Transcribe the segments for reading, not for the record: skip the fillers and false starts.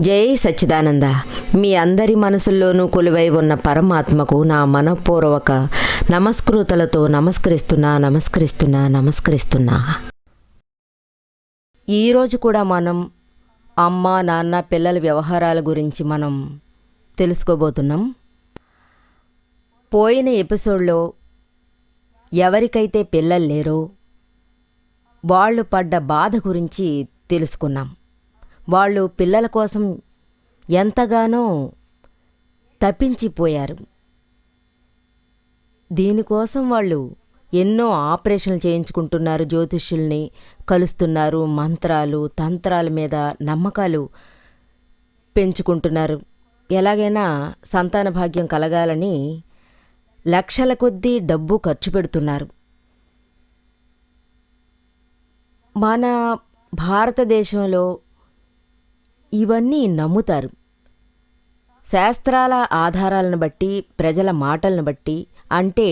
జై సచ్చిదానంద. మీ అందరి మనసుల్లోనూ కొలువై ఉన్న పరమాత్మకు నా మనఃపూర్వక నమస్కృతులతో నమస్కరిస్తున్నా. ఈరోజు కూడా మనం అమ్మ నాన్న పిల్లల వ్యవహారాల గురించి మనం తెలుసుకోబోతున్నాం. పోయిన ఎపిసోడ్లో ఎవరికైతే పిల్లలు లేరో వాళ్ళు పడ్డ బాధ గురించి తెలుసుకున్నాం. వాళ్ళు పిల్లల కోసం ఎంతగానో తప్పించిపోయారు. దీనికోసం వాళ్ళు ఎన్నో ఆపరేషన్లు చేయించుకుంటున్నారు, జ్యోతిష్యుల్ని కలుస్తున్నారు, మంత్రాలు తంత్రాల మీద నమ్మకాలు పెంచుకుంటున్నారు. ఎలాగైనా సంతాన భాగ్యం కలగాలని లక్షల కొద్దీ డబ్బు ఖర్చు పెడుతున్నారు. మన భారతదేశంలో ఇవన్నీ నమ్ముతారు. శాస్త్రాల ఆధారాలను బట్టి, ప్రజల మాటలను బట్టి, అంటే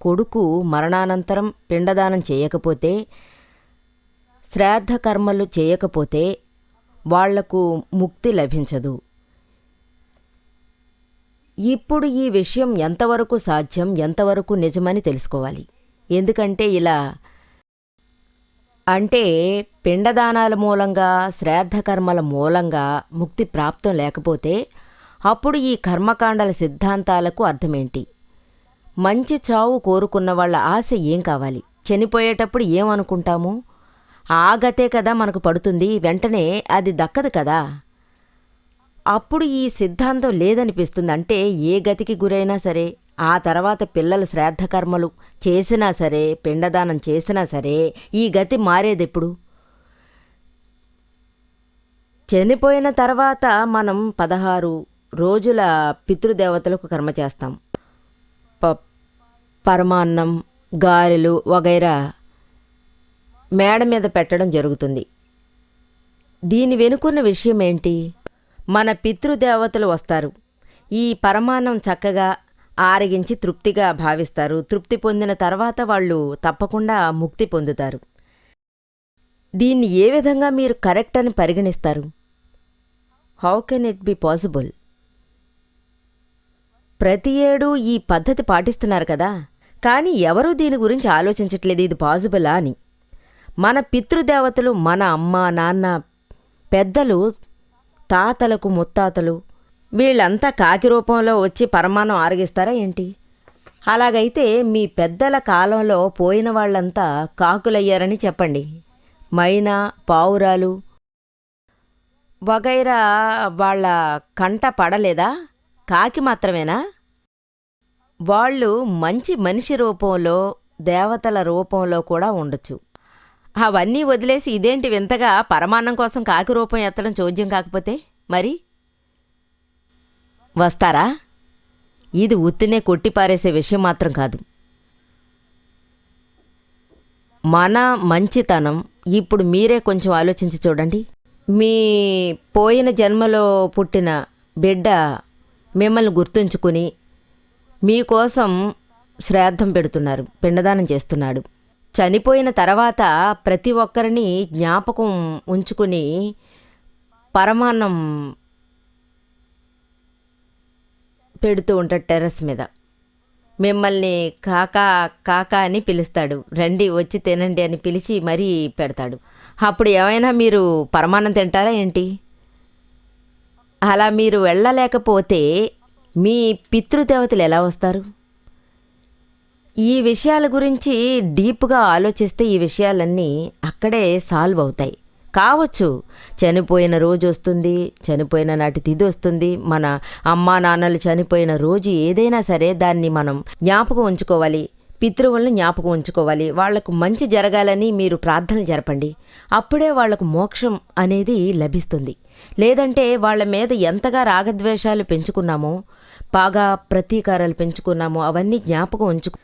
కొడుకు మరణానంతరం పిండదానం చేయకపోతే, శ్రాద్ధ కర్మలు చేయకపోతే వాళ్లకు ముక్తి లభించదు. ఇప్పుడు ఈ విషయం ఎంతవరకు సాధ్యం, ఎంతవరకు నిజమని తెలుసుకోవాలి. ఎందుకంటే ఇలా అంటే పిండదానాల మూలంగా, శ్రాద్ధకర్మల మూలంగా ముక్తి ప్రాప్తం లేకపోతే అప్పుడు ఈ కర్మకాండల సిద్ధాంతాలకు అర్థమేంటి? మంచి చావు కోరుకున్న వాళ్ళ ఆశ ఏం కావాలి? చనిపోయేటప్పుడు ఏమనుకుంటాము? ఆ గతే కదా మనకు పడుతుంది, వెంటనే అది దక్కదు కదా. అప్పుడు ఈ సిద్ధాంతం లేదనిపిస్తుంది. అంటే ఏ గతికి గురైనా సరే, ఆ తర్వాత పిల్లలు శ్రాద్ధకర్మలు చేసినా సరే, పిండదానం చేసినా సరే ఈ గతి మారేదెప్పుడు? చనిపోయిన తర్వాత మనం 16 రోజుల పితృదేవతలకు కర్మ చేస్తాం. పరమాన్నం, గారెలు వగైరా మేడ మీద పెట్టడం జరుగుతుంది. దీని వెనుకున్న విషయం ఏంటి? మన పితృదేవతలు వస్తారు, ఈ పరమాన్నం చక్కగా ఆరగించి తృప్తిగా భావిస్తారు. తృప్తి పొందిన తర్వాత వాళ్ళు తప్పకుండా ముక్తి పొందుతారు. దీన్ని ఏ విధంగా మీరు కరెక్ట్ అని పరిగణిస్తారు? How can it be possible? ప్రతి ఏడూ ఈ పద్ధతి పాటిస్తున్నారు కదా, కానీ ఎవరూ దీని గురించి ఆలోచించట్లేదు ఇది పాసిబులా అని. మన పితృదేవతలు, మన అమ్మ నాన్న, పెద్దలు, తాతలకు ముత్తాతలు వీళ్ళంతా కాకి రూపంలో వచ్చి పరమాన్నం ఆరగిస్తారా ఏంటి? అలాగైతే మీ పెద్దల కాలంలో పోయిన వాళ్ళంతా కాకులయ్యారని చెప్పండి. మైనా, పావురాలు వగైరా వాళ్ళ కంట పడలేదా? కాకి మాత్రమేనా? వాళ్ళు మంచి మనిషి రూపంలో, దేవతల రూపంలో కూడా ఉండొచ్చు. అవన్నీ వదిలేసి ఇదేంటి వింతగా పరమాన్నం కోసం కాకి రూపం ఎత్తడం చోద్యం కాకపోతే మరి వస్తారా? ఇది ఉత్తినే కొట్టిపారేసే విషయం మాత్రం కాదు. మన మంచితనం ఇప్పుడు మీరే కొంచెం ఆలోచించి చూడండి. మీ పోయిన జన్మలో పుట్టిన బిడ్డ మిమ్మల్ని గుర్తుంచుకుని మీకోసం శ్రాద్ధం పెడుతున్నారు, పిండదానం చేస్తున్నాడు. చనిపోయిన తర్వాత ప్రతి ఒక్కరిని జ్ఞాపకం ఉంచుకుని పరమాన్నం పెడుతూ ఉంటాడు. టెర్రస్ మీద మిమ్మల్ని కాకా కాకా అని పిలుస్తాడు. రండి వచ్చి తినండి అని పిలిచి మరీ పెడతాడు. అప్పుడు ఏమైనా మీరు పరమాన్నం తింటారా ఏంటి? అలా మీరు వెళ్ళలేకపోతే మీ పితృదేవతలు ఎలా వస్తారు? ఈ విషయాల గురించి డీప్గా ఆలోచిస్తే ఈ విషయాలన్నీ అక్కడే సాల్వ్ అవుతాయి. కావచ్చు చనిపోయిన రోజు వస్తుంది, చనిపోయిన నాటి తిథి వస్తుంది, మన అమ్మా నాన్నలు చనిపోయిన రోజు ఏదైనా సరే దాన్ని మనం జ్ఞాపకం ఉంచుకోవాలి. పితృవుల్ని జ్ఞాపకం ఉంచుకోవాలి. వాళ్లకు మంచి జరగాలని మీరు ప్రార్థనలు జరపండి. అప్పుడే వాళ్లకు మోక్షం అనేది లభిస్తుంది. లేదంటే వాళ్ళ మీద ఎంతగా రాగద్వేషాలు పెంచుకున్నామో, బాగా ప్రతీకారాలు పెంచుకున్నామో అవన్నీ జ్ఞాపకం ఉంచుకో,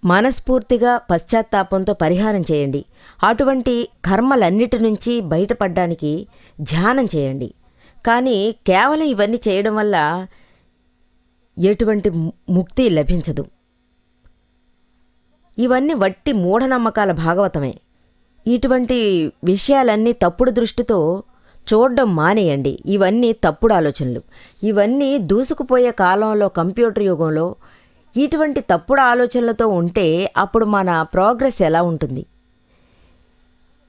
మనస్ఫూర్తిగా పశ్చాత్తాపంతో పరిహారం చేయండి. అటువంటి కర్మలన్నిటి నుంచి బయటపడ్డానికి ధ్యానం చేయండి. కానీ కేవలం ఇవన్నీ చేయడం వల్ల ఎటువంటి ముక్తి లభించదు. ఇవన్నీ వట్టి మూఢనమ్మకాల భాగవతమే. ఇటువంటి విషయాలన్నీ తప్పుడు దృష్టితో చూడడం మానేయండి. ఇవన్నీ తప్పుడు ఆలోచనలు. ఇవన్నీ దూసుకుపోయే కాలంలో, కంప్యూటర్ యుగంలో ఇటువంటి తప్పుడు ఆలోచనలతో ఉంటే అప్పుడు మన ప్రోగ్రెస్ ఎలా ఉంటుంది?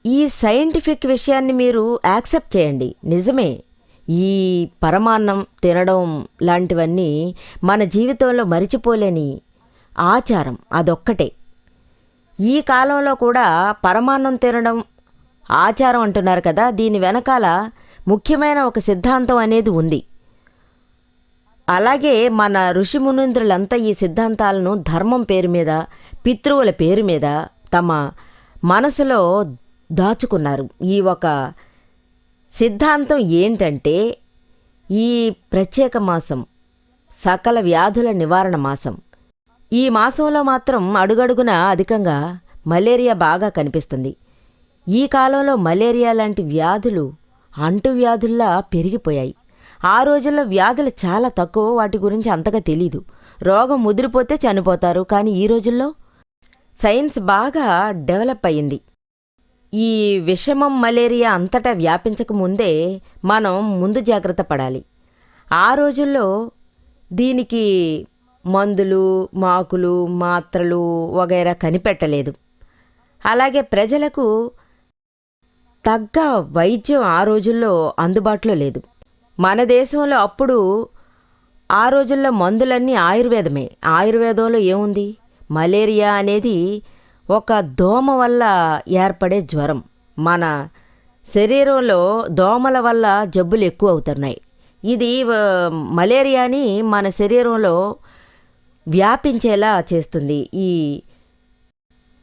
ఈ సైంటిఫిక్ విషయాన్ని మీరు యాక్సెప్ట్ చేయండి. నిజమే, ఈ పరమాన్నం తినడం లాంటివన్నీ మన జీవితంలో మరిచిపోలేని ఆచారం, అదొక్కటే. ఈ కాలంలో కూడా పరమాన్నం తినడం ఆచారం అంటున్నారు కదా, దీని వెనకాల ముఖ్యమైన ఒక సిద్ధాంతం అనేది ఉంది. అలాగే మన ఋషిమునీంద్రులంతా ఈ సిద్ధాంతాలను ధర్మం పేరు మీద, పితృవుల పేరు మీద తమ మనసులో దాచుకున్నారు. ఈ ఒక సిద్ధాంతం ఏంటంటే, ఈ ప్రత్యేక మాసం సకల వ్యాధుల నివారణ మాసం. ఈ మాసంలో మాత్రం అడుగడుగున అధికంగా మలేరియా బాగా కనిపిస్తుంది. ఈ కాలంలో మలేరియా లాంటి వ్యాధులు అంటువ్యాధుల్లా పెరిగిపోయాయి. ఆ రోజుల్లో వ్యాధులు చాలా తక్కువ, వాటి గురించి అంతగా తెలీదు. రోగం ముదిరిపోతే చనిపోతారు. కానీ ఈ రోజుల్లో సైన్స్ బాగా డెవలప్ అయ్యింది. ఈ విషమం మలేరియా అంతటా వ్యాపించకముందే మనం ముందు జాగ్రత్త పడాలి. ఆ రోజుల్లో దీనికి మందులు, మాకులు, మాత్రలు వగైరా కనిపెట్టలేదు. అలాగే ప్రజలకు తగ్గ వైద్యం ఆ రోజుల్లో అందుబాటులో లేదు. మన దేశంలో అప్పుడు ఆ రోజుల్లో మందులన్నీ ఆయుర్వేదమే. ఆయుర్వేదంలో ఏముంది? మలేరియా అనేది ఒక దోమ వల్ల ఏర్పడే జ్వరం. మన శరీరంలో దోమల వల్ల జబ్బులు ఎక్కువ అవుతున్నాయి. ఇది మలేరియాని మన శరీరంలో వ్యాపించేలా చేస్తుంది. ఈ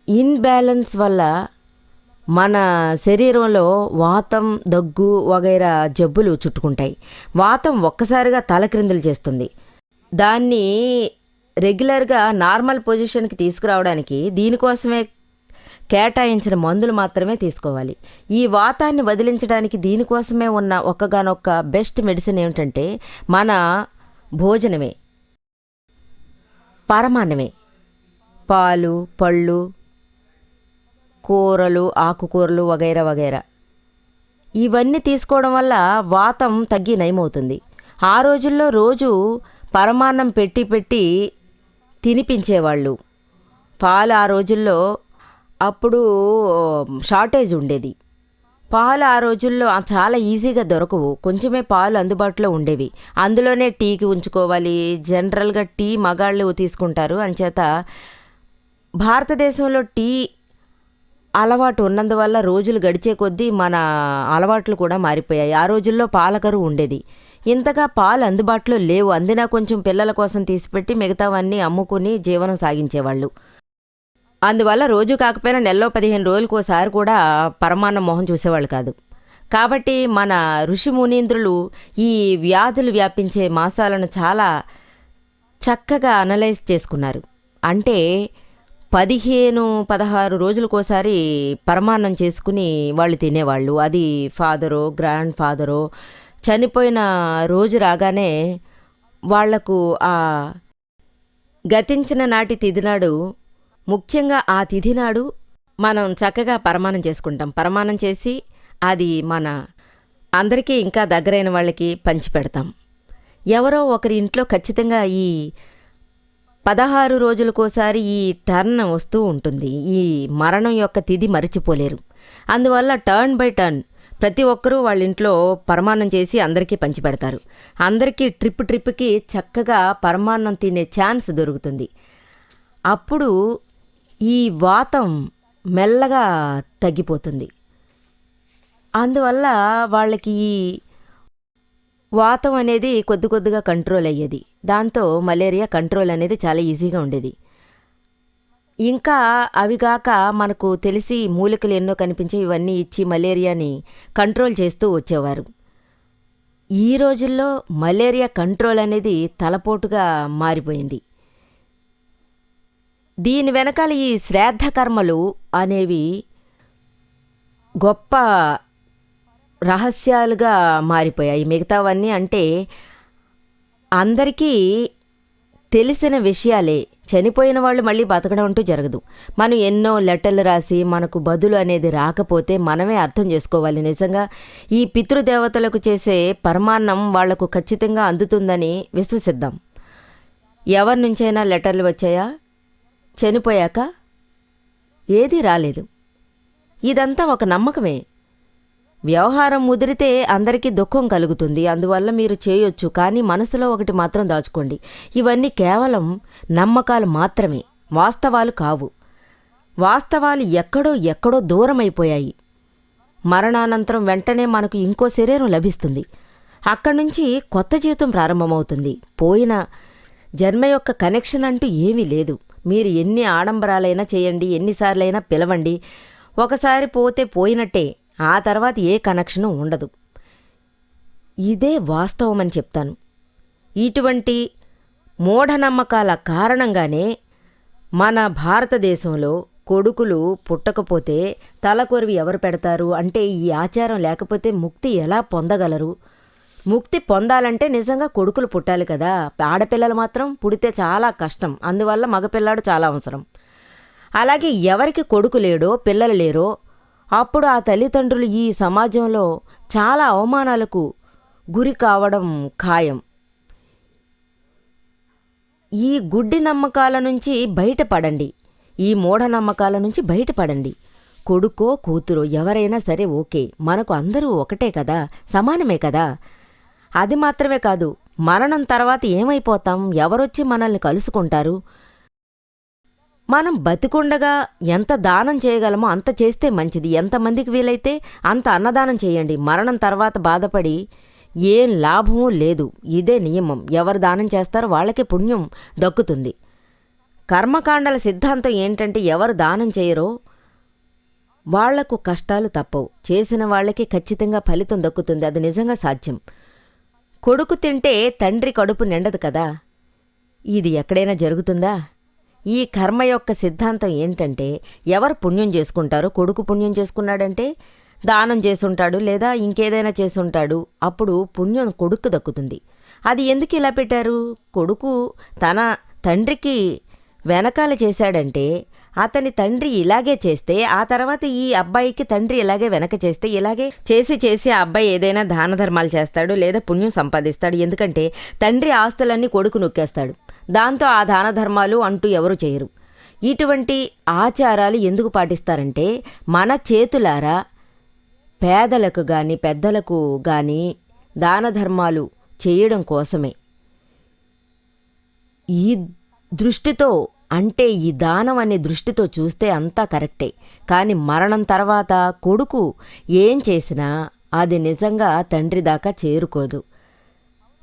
ఇన్బ్యాలెన్స్ వల్ల మన శరీరంలో వాతం, దగ్గు వగైరా జబ్బులు చుట్టుకుంటాయి. వాతం ఒక్కసారిగా తలక్రిందులు చేస్తుంది. దాన్ని రెగ్యులర్గా నార్మల్ పొజిషన్కి తీసుకురావడానికి దీనికోసమే కేటాయించిన మందులు మాత్రమే తీసుకోవాలి. ఈ వాతాన్ని వదిలించడానికి దీనికోసమే ఉన్న ఒక్కగానొక్క బెస్ట్ మెడిసిన్ ఏమిటంటే మన భోజనమే, పరమాన్నమే. పాలు, పళ్ళు, కూరలు, ఆకుకూరలు వగైరా వగైరా ఇవన్నీ తీసుకోవడం వల్ల వాతం తగ్గి నయమవుతుంది. ఆ రోజుల్లో రోజు పరమాన్నం పెట్టి పెట్టి తినిపించేవాళ్ళు. పాలు ఆ రోజుల్లో అప్పుడు షార్టేజ్ ఉండేది. పాలు ఆ రోజుల్లో చాలా ఈజీగా దొరకవు. కొంచెమే పాలు అందుబాటులో ఉండేవి. అందులోనే టీకి ఉంచుకోవాలి. జనరల్గా టీ మగాళ్ళు తీసుకుంటారు. అంచేత భారతదేశంలో టీ అలవాటు ఉన్నందువల్ల రోజులు గడిచే కొద్దీ మన అలవాట్లు కూడా మారిపోయాయి. ఆ రోజుల్లో పాలకరువు ఉండేది. ఇంతగా పాలు అందుబాటులో లేవు. అందినా కొంచెం పిల్లల కోసం తీసిపెట్టి మిగతావన్నీ అమ్ముకుని జీవనం సాగించేవాళ్ళు. అందువల్ల రోజు కాకపోయినా నెలలో 15 రోజులకోసారి కూడా పరమాన్నం మొహం చూసేవాళ్ళు కాదు. కాబట్టి మన ఋషి మునీంద్రులు ఈ వ్యాధులు వ్యాపించే మాసాలను చాలా చక్కగా అనలైజ్ చేసుకున్నారు. అంటే 15-16 రోజులకోసారి పరమాన్నం చేసుకుని వాళ్ళు తినేవాళ్ళు. అది ఫాదరో, గ్రాండ్ ఫాదరో చనిపోయిన రోజు రాగానే వాళ్లకు ఆ గతించిన నాటి తిథినాడు, ముఖ్యంగా ఆ తిథినాడు మనం చక్కగా పరమాన్నం చేసుకుంటాం. పరమాన్నం చేసి అది మన అందరికీ ఇంకా దగ్గరైన వాళ్ళకి పంచిపెడతాం. ఎవరో ఒకరి ఇంట్లో ఖచ్చితంగా ఈ 16 రోజులకోసారి ఈ టర్న్ వస్తూ ఉంటుంది. ఈ మరణం యొక్క తిథి మరిచిపోలేరు. అందువల్ల టర్న్ బై టర్న్ ప్రతి ఒక్కరూ వాళ్ళ ఇంట్లో పరమాన్నం చేసి అందరికీ పంచిపెడతారు. అందరికీ ట్రిప్కి చక్కగా పరమాన్నం తినే ఛాన్స్ దొరుకుతుంది. అప్పుడు ఈ వాతం మెల్లగా తగ్గిపోతుంది. అందువల్ల వాళ్ళకి ఈ వాతం అనేది కొద్ది కొద్దిగా కంట్రోల్ అయ్యేది. దాంతో మలేరియా కంట్రోల్ అనేది చాలా ఈజీగా ఉండేది. ఇంకా అవిగాక మనకు తెలిసి మూలికలు ఎన్నో కనిపించే ఇవన్నీ ఇచ్చి మలేరియాని కంట్రోల్ చేస్తూ వచ్చేవారు. ఈ రోజుల్లో మలేరియా కంట్రోల్ అనేది తలపోటుగా మారిపోయింది. దీని వెనకాల ఈ శ్రాద్ధ కర్మలు అనేవి గొప్ప రహస్యాలుగా మారిపోయాయి. మిగతావన్నీ అంటే అందరికీ తెలిసిన విషయాలే. చనిపోయిన వాళ్ళు మళ్ళీ బతకడం అంటూ జరగదు. మనం ఎన్నో లెటర్లు రాసి మనకు బదులు అనేది రాకపోతే మనమే అర్థం చేసుకోవాలి. నిజంగా ఈ పితృదేవతలకు చేసే పరమాన్నం వాళ్లకు ఖచ్చితంగా అందుతుందని విశ్వసిద్దాం. ఎవరి నుంచైనా లెటర్లు వచ్చాయా చనిపోయాక? ఏదీ రాలేదు. ఇదంతా ఒక నమ్మకమే. వ్యవహారం ముదిరితే అందరికీ దుఃఖం కలుగుతుంది. అందువల్ల మీరు చేయొచ్చు, కానీ మనసులో ఒకటి మాత్రం దాచుకోండి. ఇవన్నీ కేవలం నమ్మకాలు మాత్రమే, వాస్తవాలు కావు. వాస్తవాలు ఎక్కడో దూరమైపోయాయి. మరణానంతరం వెంటనే మనకు ఇంకో శరీరం లభిస్తుంది. అక్కడి నుంచి కొత్త జీవితం ప్రారంభమవుతుంది. పోయిన జన్మ యొక్క కనెక్షన్ అంటూ ఏమీ లేదు. మీరు ఎన్ని ఆడంబరాలైనా చేయండి, ఎన్నిసార్లైనా పిలవండి, ఒకసారి పోతే పోయినట్టే. ఆ తర్వాత ఏ కనెక్షను ఉండదు. ఇదే వాస్తవమని చెప్తాను. ఇటువంటి మూఢనమ్మకాల కారణంగానే మన భారతదేశంలో కొడుకులు పుట్టకపోతే తలకొరివి ఎవరు పెడతారు అంటే, ఈ ఆచారం లేకపోతే ముక్తి ఎలా పొందగలరు? ముక్తి పొందాలంటే నిజంగా కొడుకులు పుట్టాలి కదా. ఆడపిల్లలు మాత్రం పుడితే చాలా కష్టం. అందువల్ల మగపిల్లాడు చాలా అవసరం. అలాగే ఎవరికి కొడుకు లేడో పిల్లలు లేరో అప్పుడు ఆ తల్లిదండ్రులు ఈ సమాజంలో చాలా అవమానాలకు గురి కావడం ఖాయం. ఈ గుడ్డి నమ్మకాల నుంచి బయటపడండి. ఈ మూఢనమ్మకాల నుంచి బయటపడండి. కొడుకో కూతురో ఎవరైనా సరే ఓకే, మనకు అందరూ ఒకటే కదా, సమానమే కదా. అది మాత్రమే కాదు, మరణం తర్వాత ఏమైపోతాం? ఎవరొచ్చి మనల్ని కలుసుకుంటారు? మనం బతికుండగా ఎంత దానం చేయగలమో అంత చేస్తే మంచిది. ఎంతమందికి వీలైతే అంత అన్నదానం చేయండి. మరణం తర్వాత బాధపడి ఏం లాభమూ లేదు. ఇదే నియమం. ఎవరు దానం చేస్తారో వాళ్ళకే పుణ్యం దక్కుతుంది. కర్మకాండల సిద్ధాంతం ఏంటంటే, ఎవరు దానం చేయరో వాళ్లకు కష్టాలు తప్పవు. చేసిన వాళ్ళకి ఖచ్చితంగా ఫలితం దక్కుతుంది. అది నిజంగా సాధ్యం. కొడుకు తింటే తండ్రి కడుపు నిండదు కదా. ఇది ఎక్కడైనా జరుగుతుందా? ఈ కర్మ యొక్క సిద్ధాంతం ఏంటంటే, ఎవరు పుణ్యం చేసుకుంటారో, కొడుకు పుణ్యం చేసుకున్నాడంటే దానం చేసుంటాడు లేదా ఇంకేదైనా చేసుంటాడు, అప్పుడు పుణ్యం కొడుకు దక్కుతుంది. అది ఎందుకు ఇలా పెట్టారు? కొడుకు తన తండ్రికి వెనకాల చేశాడంటే, అతని తండ్రి ఇలాగే చేస్తే ఆ తర్వాత ఈ అబ్బాయికి తండ్రి ఇలాగే వెనక చేస్తే, ఇలాగే చేసి ఆ అబ్బాయి ఏదైనా దాన ధర్మాలు చేస్తాడు లేదా పుణ్యం సంపాదిస్తాడు. ఎందుకంటే తండ్రి ఆస్తులన్నీ కొడుకు నొక్కేస్తాడు. దాంతో ఆ దాన ధర్మాలు అంటూ ఎవరు చేయరు. ఇటువంటి ఆచారాలు ఎందుకు పాటిస్తారంటే, మన చేతులారా పేదలకు గాని పెద్దలకు గాని దాన ధర్మాలు చేయడం కోసమే. ఈ దృష్టితో అంటే, ఈ దానం అనే దృష్టితో చూస్తే అంతా కరెక్టే. కానీ మరణం తర్వాత కొడుకు ఏం చేసినా అది నిజంగా తండ్రి దాకా చేరుకోదు.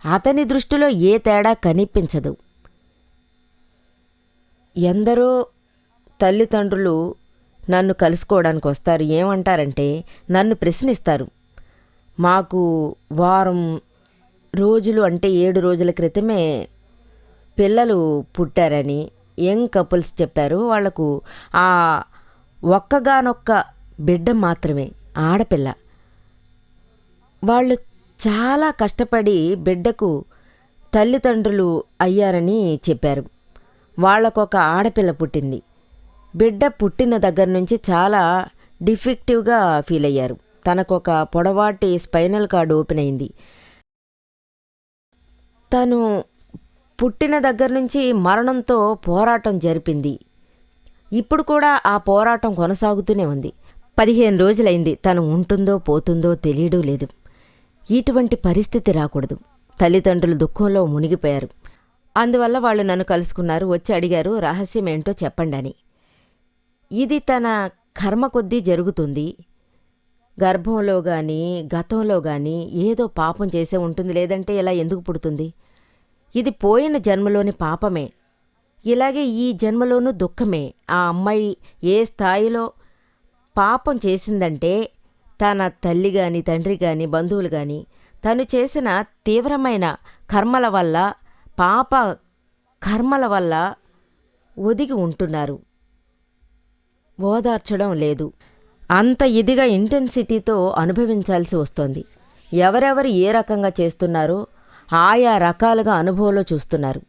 అతని దృష్టిలో ఏ తేడా కనిపించదు. ఎందరో తల్లిదండ్రులు నన్ను కలుసుకోవడానికి వస్తారు. ఏమంటారంటే, నన్ను ప్రశ్నిస్తారు. మాకు వారం రోజులు అంటే 7 రోజుల క్రితమే పిల్లలు పుట్టారని యంగ్ కపుల్స్ చెప్పారు. వాళ్లకు ఆ ఒక్కగానొక్క బిడ్డ మాత్రమే, ఆడపిల్ల. వాళ్ళు చాలా కష్టపడి బిడ్డకు తల్లిదండ్రులు అయ్యారని చెప్పారు. వాళ్లకొక ఆడపిల్ల పుట్టింది. బిడ్డ పుట్టిన దగ్గర నుంచి చాలా డిఫెక్టివ్గా ఫీల్ అయ్యారు. తనకొక పొడవాటి స్పైనల్ కార్డ్ ఓపెన్ అయింది. తను పుట్టిన దగ్గర నుంచి మరణంతో పోరాటం జరిపింది. ఇప్పుడు కూడా ఆ పోరాటం కొనసాగుతూనే ఉంది. 15 రోజులైంది. తను ఉంటుందో పోతుందో తెలియడం లేదు. ఇటువంటి పరిస్థితి రాకూడదు. తల్లిదండ్రులు దుఃఖంలో మునిగిపోయారు. అందువల్ల వాళ్ళు నన్ను కలుసుకున్నారు. వచ్చి అడిగారు, రహస్యం ఏంటో చెప్పండి అని. ఇది తన కర్మ కొద్దీ జరుగుతుంది. గర్భంలో గాని గతంలో గాని ఏదో పాపం చేసే ఉంటుంది. లేదంటే ఇలా ఎందుకు పుడుతుంది? ఇది పోయిన జన్మలోని పాపమే. ఇలాగే ఈ జన్మలోనూ దుఃఖమే. ఆ అమ్మాయి ఏ స్థాయిలో పాపం చేసిందంటే, తన తల్లి గాని తండ్రి గాని బంధువులు గాని తను చేసిన తీవ్రమైన కర్మల వల్ల, పాప కర్మల వల్ల ఒదిగి ఉంటున్నారు. ఓదార్చడం లేదు. అంత ఇదిగా ఇంటెన్సిటీతో అనుభవించాల్సి వస్తోంది. ఎవరెవరు ఏ రకంగా చేస్తున్నారో ఆయా రకాలుగా అనుభవంలో చూస్తున్నారు.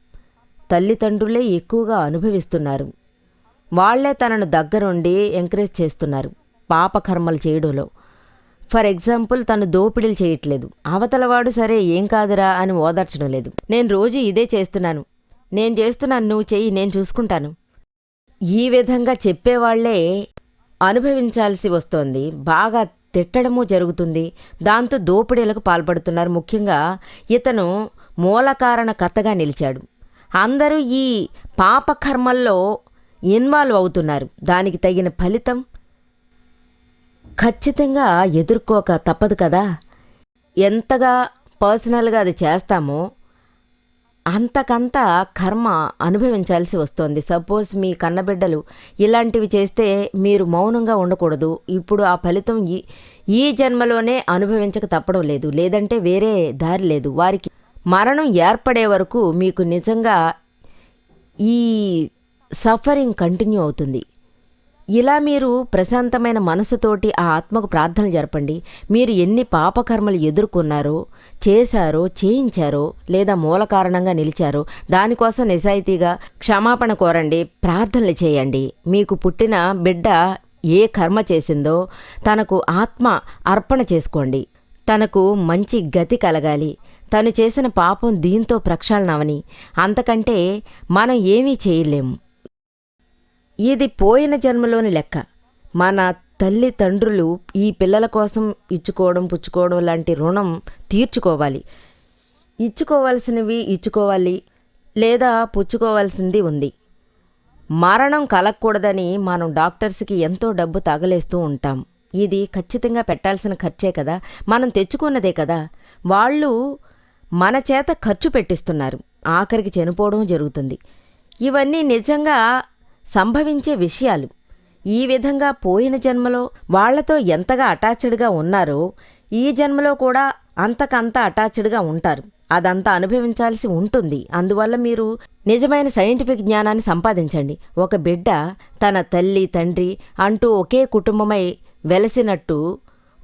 తల్లిదండ్రులే ఎక్కువగా అనుభవిస్తున్నారు. వాళ్లే తనను దగ్గరుండి ఎంకరేజ్ చేస్తున్నారు పాపకర్మలు చేయడంలో. ఫర్ ఎగ్జాంపుల్, తను దోపిడీలు చేయట్లేదు, అవతలవాడు సరే ఏం కాదురా అని ఓదార్చడం లేదు. నేను రోజు ఇదే చేస్తున్నాను, నువ్వు చెయ్యి, నేను చూసుకుంటాను. ఈ విధంగా చెప్పేవాళ్లే అనుభవించాల్సి వస్తోంది. బాగా తిట్టడము జరుగుతుంది. దాంతో దోపిడీలకు పాల్పడుతున్నారు. ముఖ్యంగా ఇతను మూలకారణ కర్తగా నిలిచాడు. అందరూ ఈ పాపకర్మల్లో ఇన్వాల్వ్ అవుతున్నారు. దానికి తగిన ఫలితం ఖచ్చితంగా ఎదుర్కోక తప్పదు కదా. ఎంతగా పర్సనల్గా అది చేస్తామో అంతకంత కర్మ అనుభవించాల్సి వస్తోంది. సపోజ్ మీ కన్నబిడ్డలు ఇలాంటివి చేస్తే మీరు మౌనంగా ఉండకూడదు. ఇప్పుడు ఆ ఫలితం ఈ జన్మలోనే అనుభవించక తప్పడం లేదు, లేదంటే వేరే దారి లేదు. వారికి మరణం ఏర్పడే వరకు మీకు నిజంగా ఈ సఫరింగ్ కంటిన్యూ అవుతుంది. ఇలా మీరు ప్రశాంతమైన మనసుతోటి ఆ ఆత్మకు ప్రార్థనలు జరపండి. మీరు ఎన్ని పాపకర్మలు ఎదుర్కొన్నారో, చేశారో, చేయించారో, లేదా మూల కారణంగా నిలిచారో దానికోసం నిజాయితీగా క్షమాపణ కోరండి, ప్రార్థనలు చేయండి. మీకు పుట్టిన బిడ్డ ఏ కర్మ చేసిందో తనకు ఆత్మ అర్పణ చేసుకోండి. తనకు మంచి గతి కలగాలి, తను చేసిన పాపం దీంతో ప్రక్షాళనవని. అంతకంటే మనం ఏమీ చేయలేము. ఇది పోయిన జన్మలోని లెక్క. మన తల్లిదండ్రులు ఈ పిల్లల కోసం ఇచ్చుకోవడం, పుచ్చుకోవడం లాంటి రుణం తీర్చుకోవాలి. ఇచ్చుకోవాల్సినవి ఇచ్చుకోవాలి, లేదా పుచ్చుకోవాల్సింది ఉంది. మరణం కలగకూడదని మనం డాక్టర్స్కి ఎంతో డబ్బు తగలేస్తూ ఉంటాం. ఇది ఖచ్చితంగా పెట్టాల్సిన ఖర్చే కదా, మనం తెచ్చుకున్నదే కదా. వాళ్ళు మన చేత ఖర్చు పెట్టిస్తున్నారు, ఆఖరికి చనిపోవడం జరుగుతుంది. ఇవన్నీ నిజంగా సంభవించే విషయాలు. ఈ విధంగా పోయిన జన్మలో వాళ్లతో ఎంతగా అటాచ్డ్గా ఉన్నారో ఈ జన్మలో కూడా అంతకంత అటాచ్డ్గా ఉంటారు. అదంతా అనుభవించాల్సి ఉంటుంది. అందువల్ల మీరు నిజమైన సైంటిఫిక్ జ్ఞానాన్ని సంపాదించండి. ఒక బిడ్డ తన తల్లి, తండ్రి అంటూ ఒకే కుటుంబమై వెలసినట్టు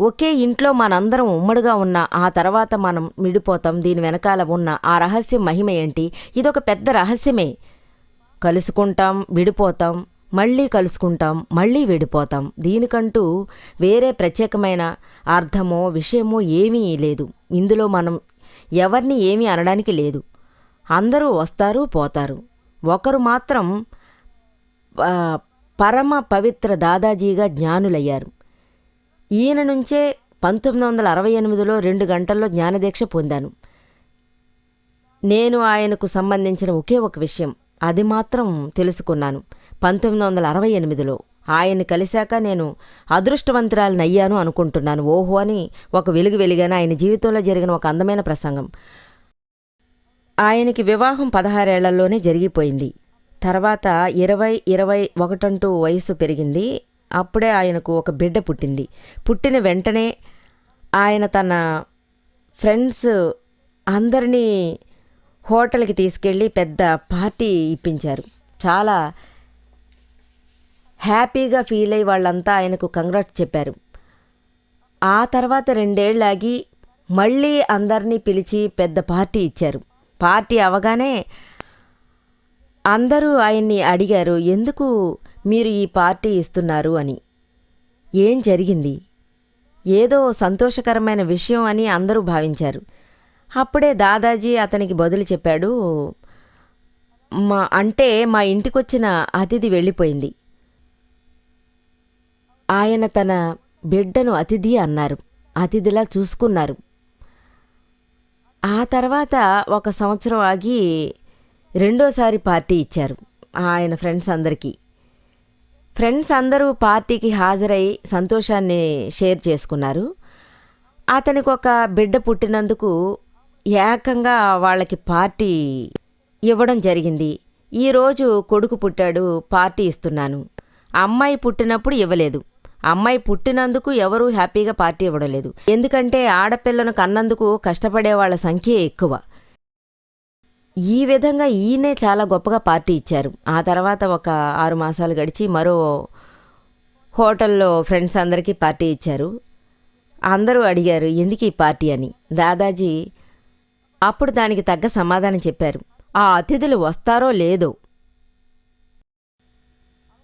ఒకే ఇంట్లో మనందరం ఉమ్మడిగా ఉన్న ఆ తర్వాత మనం విడిపోతాం. దీని వెనకాల ఉన్న ఆ రహస్యం మహిమ ఏంటి? ఇదొక పెద్ద రహస్యమే. కలుసుకుంటాం, విడిపోతాం, మళ్ళీ కలుసుకుంటాం, మళ్ళీ విడిపోతాం. దీనికంటూ వేరే ప్రత్యేకమైన అర్థమో విషయమో ఏమీ లేదు. ఇందులో మనం ఎవరిని ఏమీ అనడానికి లేదు. అందరూ వస్తారు, పోతారు. ఒకరు మాత్రం పరమ పవిత్ర దాదాజీగా జ్ఞానులయ్యారు. ఈయన నుంచే 1968లో 2 గంటల్లో జ్ఞానదీక్ష పొందాను. నేను ఆయనకు సంబంధించిన ఒకే ఒక విషయం, అది మాత్రం తెలుసుకున్నాను 1968లో. ఆయన్ని కలిశాక నేను అదృష్టవంతురాలినయ్యాను అనుకుంటున్నాను. ఓహో అని ఒక వెలుగు వెలిగాను. ఆయన జీవితంలో జరిగిన ఒక అందమైన ప్రసంగం. ఆయనకి వివాహం 16 ఏళ్లలోనే జరిగిపోయింది. తర్వాత 20-21 వయసు పెరిగింది. అప్పుడే ఆయనకు ఒక బిడ్డ పుట్టింది. పుట్టిన వెంటనే ఆయన తన ఫ్రెండ్స్ అందరినీ హోటల్కి తీసుకెళ్ళి పెద్ద పార్టీ ఇప్పించారు. చాలా హ్యాపీగా ఫీల్ అయ్యి వాళ్ళంతా ఆయనకు కంగ్రాట్స్ చెప్పారు. ఆ తర్వాత 2 ఏళ్ళాగి మళ్ళీ అందరినీ పిలిచి పెద్ద పార్టీ ఇచ్చారు. పార్టీ అవగానే అందరూ ఆయన్ని అడిగారు, ఎందుకు మీరు ఈ పార్టీ ఇస్తున్నారు అని. ఏం జరిగింది? ఏదో సంతోషకరమైన విషయం అని అందరూ భావించారు. అప్పుడే దాదాజీ అతనికి బదులు చెప్పాడు, మా ఇంటికొచ్చిన అతిథి వెళ్ళిపోయింది. ఆయన తన బిడ్డను అతిథి అన్నారు, అతిథిలా చూసుకున్నారు. ఆ తర్వాత 1 సంవత్సరం ఆగి రెండోసారి పార్టీ ఇచ్చారు ఆయన ఫ్రెండ్స్ అందరికీ. ఫ్రెండ్స్ అందరూ పార్టీకి హాజరై సంతోషాన్ని షేర్ చేసుకున్నారు. అతనికి ఒక బిడ్డ పుట్టినందుకు ఏకంగా వాళ్ళకి పార్టీ ఇవ్వడం జరిగింది. ఈరోజు కొడుకు పుట్టాడు, పార్టీ ఇస్తున్నాను. అమ్మాయి పుట్టినప్పుడు ఇవ్వలేదు. అమ్మాయి పుట్టినందుకు ఎవరూ హ్యాపీగా పార్టీ ఇవ్వడం లేదు. ఎందుకంటే ఆడపిల్లను కన్నందుకు కష్టపడే వాళ్ళ సంఖ్య ఎక్కువ. ఈ విధంగా ఈయనే చాలా గొప్పగా పార్టీ ఇచ్చారు. ఆ తర్వాత ఒక 6 మాసాలు గడిచి మరో హోటల్లో ఫ్రెండ్స్ అందరికీ పార్టీ ఇచ్చారు. అందరూ అడిగారు ఎందుకు ఈ పార్టీ అని. దాదాజీ అప్పుడు దానికి తగ్గ సమాధానం చెప్పారు. ఆ అతిథులు వస్తారో లేదో.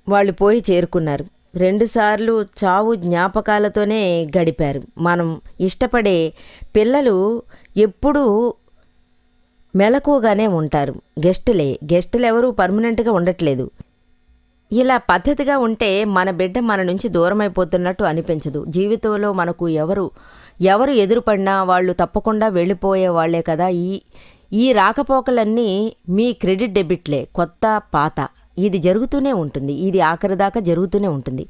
వాళ్ళు పోయి చేరుకున్నారు. 2 సార్లు చావు జ్ఞాపకాలతోనే గడిపారు. మనం ఇష్టపడే పిల్లలు ఎప్పుడూ మెలకువగానే ఉంటారు. గెస్టులెవరూ పర్మనెంట్గా ఉండట్లేదు. ఇలా పద్ధతిగా ఉంటే మన బిడ్డ మన నుంచి దూరమైపోతున్నట్టు అనిపించదు. జీవితంలో మనకు ఎవరు ఎదురుపడినా వాళ్ళు తప్పకుండా వెళ్ళిపోయే వాళ్లే కదా. ఈ రాకపోకలన్నీ మీ క్రెడిట్ డెబిట్లే, కొత్త పాత. ఇది జరుగుతూనే ఉంటుంది. ఇది ఆఖరిదాకా జరుగుతూనే ఉంటుంది.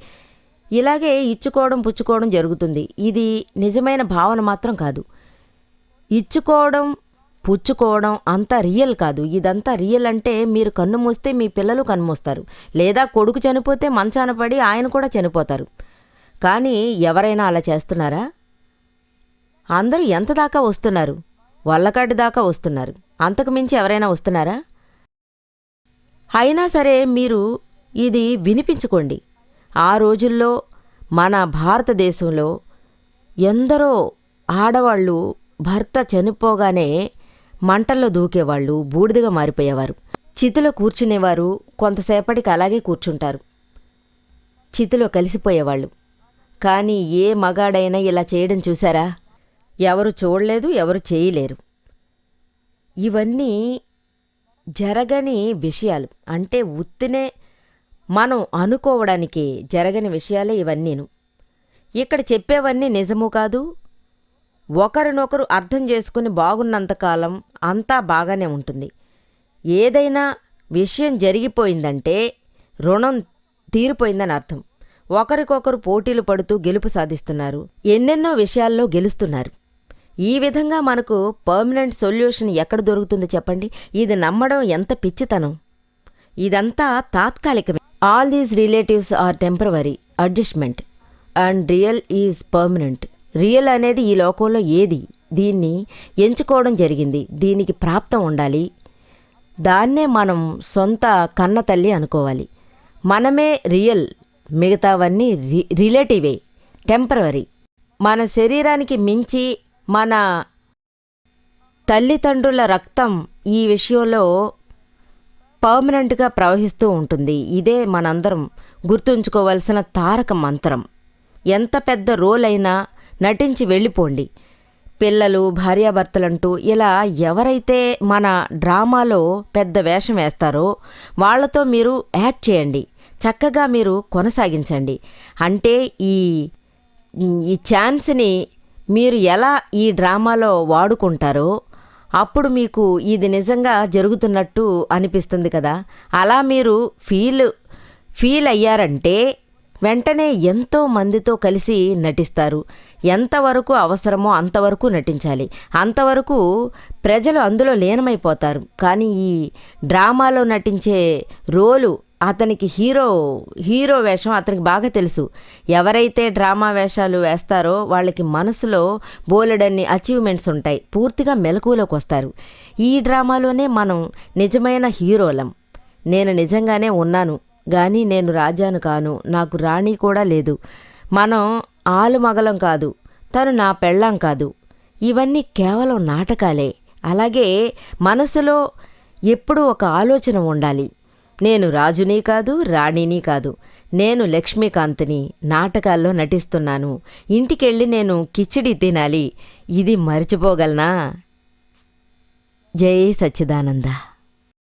ఇలాగే ఇచ్చుకోవడం పుచ్చుకోవడం జరుగుతుంది. ఇది నిజమైన భావన మాత్రం కాదు. ఇచ్చుకోవడం పుచ్చుకోవడం అంతా రియల్ కాదు. ఇదంతా రియల్ అంటే మీరు కన్ను మూస్తే మీ పిల్లలు కన్నుమూస్తారు, లేదా కొడుకు చనిపోతే మంచాన పడి ఆయన కూడా చనిపోతారు. కానీ ఎవరైనా అలా చేస్తున్నారా? అందరూ ఎంత దాకా వస్తున్నారు? వల్లకాటి దాకా వస్తున్నారు. అంతకు మించి ఎవరైనా వస్తున్నారా? అయినా సరే మీరు ఇది వినిపించుకోండి. ఆ రోజుల్లో మన భారతదేశంలో ఎందరో ఆడవాళ్ళు భర్త చనిపోగానే మంటల్లో దూకేవాళ్ళు, బూడిదగా మారిపోయేవారు. చితిలో కూర్చునేవారు, కొంతసేపటికి అలాగే కూర్చుంటారు. చితిలో కలిసిపోయేవాళ్ళు. కానీ ఏ మగాడైనా ఇలా చేయడం చూశారా? ఎవరు చూడలేదు, ఎవరు చేయలేరు. ఇవన్నీ జరగని విషయాలు. అంటే ఉత్తినే మనం అనుకోవడానికి జరగని విషయాలే ఇవన్నీను. ఇక్కడ చెప్పేవన్నీ నిజము కాదు. ఒకరినొకరు అర్థం చేసుకుని బాగున్నంతకాలం అంతా బాగానే ఉంటుంది. ఏదైనా విషయం జరిగిపోయిందంటే రుణం తీరిపోయిందని అర్థం. ఒకరికొకరు పోటీలు పడుతూ గెలుపు సాధిస్తున్నారు. ఎన్నెన్నో విషయాల్లో గెలుస్తున్నారు. ఈ విధంగా మనకు పర్మనెంట్ సొల్యూషన్ ఎక్కడ దొరుకుతుంది చెప్పండి? ఇది నమ్మడం ఎంత పిచ్చితనం. ఇదంతా తాత్కాలికమే. All these relatives are temporary adjustment and real is permanent. Real అనేది ఈ లోకంలో ఏది? దీన్ని ఎంచుకోవడం జరిగింది. దీనికి ప్రాప్తం ఉండాలి. దాన్నే మనం సొంత కన్న తల్లి అనుకోవాలి. మనమే రియల్, మిగతావన్నీ రిలేటివే, టెంపరవరీ. మన శరీరానికి మించి మన తల్లిదండ్రుల రక్తం ఈ విషయంలో పర్మనెంట్గా ప్రవహిస్తూ ఉంటుంది. ఇదే మనందరం గుర్తుంచుకోవలసిన తారక మంత్రం. ఎంత పెద్ద రోల్ అయినా నటించి వెళ్ళిపోండి. పిల్లలు, భార్యాభర్తలంటూ ఇలా ఎవరైతే మన డ్రామాలో పెద్ద వేషం వేస్తారో వాళ్లతో మీరు యాక్ట్ చేయండి. చక్కగా మీరు కొనసాగించండి. అంటే ఈ ఛాన్స్ని మీరు ఎలా ఈ డ్రామాలో వాడుకుంటారో అప్పుడు మీకు ఇది నిజంగా జరుగుతున్నట్టు అనిపిస్తుంది కదా. అలా మీరు ఫీల్ అయ్యారంటే వెంటనే ఎంతో మందితో కలిసి నటిస్తారు. ఎంతవరకు అవసరమో అంతవరకు నటించాలి. అంతవరకు ప్రజలు అందులో లీనమైపోతారు. కానీ ఈ డ్రామాలో నటించే రోలు అతనికి హీరో వేషం అతనికి బాగా తెలుసు. ఎవరైతే డ్రామా వేషాలు వేస్తారో వాళ్ళకి మనసులో బోలెడన్ని అచీవ్మెంట్స్ ఉంటాయి. పూర్తిగా మెలకువలోకి వస్తారు. ఈ డ్రామాలోనే మనం నిజమైన హీరోలం. నేను నిజంగానే ఉన్నాను, కానీ నేను రాజాను కాను, నాకు రాణి కూడా లేదు, మనం ఆలుమగలం కాదు, తను నా పెళ్ళాం కాదు. ఇవన్నీ కేవలం నాటకాలే. అలాగే మనసులో ఎప్పుడూ ఒక ఆలోచన ఉండాలి. నేను రాజుని కాదు, రాణిని కాదు, నేను లక్ష్మీకాంత్ని, నాటకాల్లో నటిస్తున్నాను. ఇంటికెళ్ళి నేను కిచిడి తినాలి. ఇది మర్చిపోగలనా? జై సచ్చిదానంద.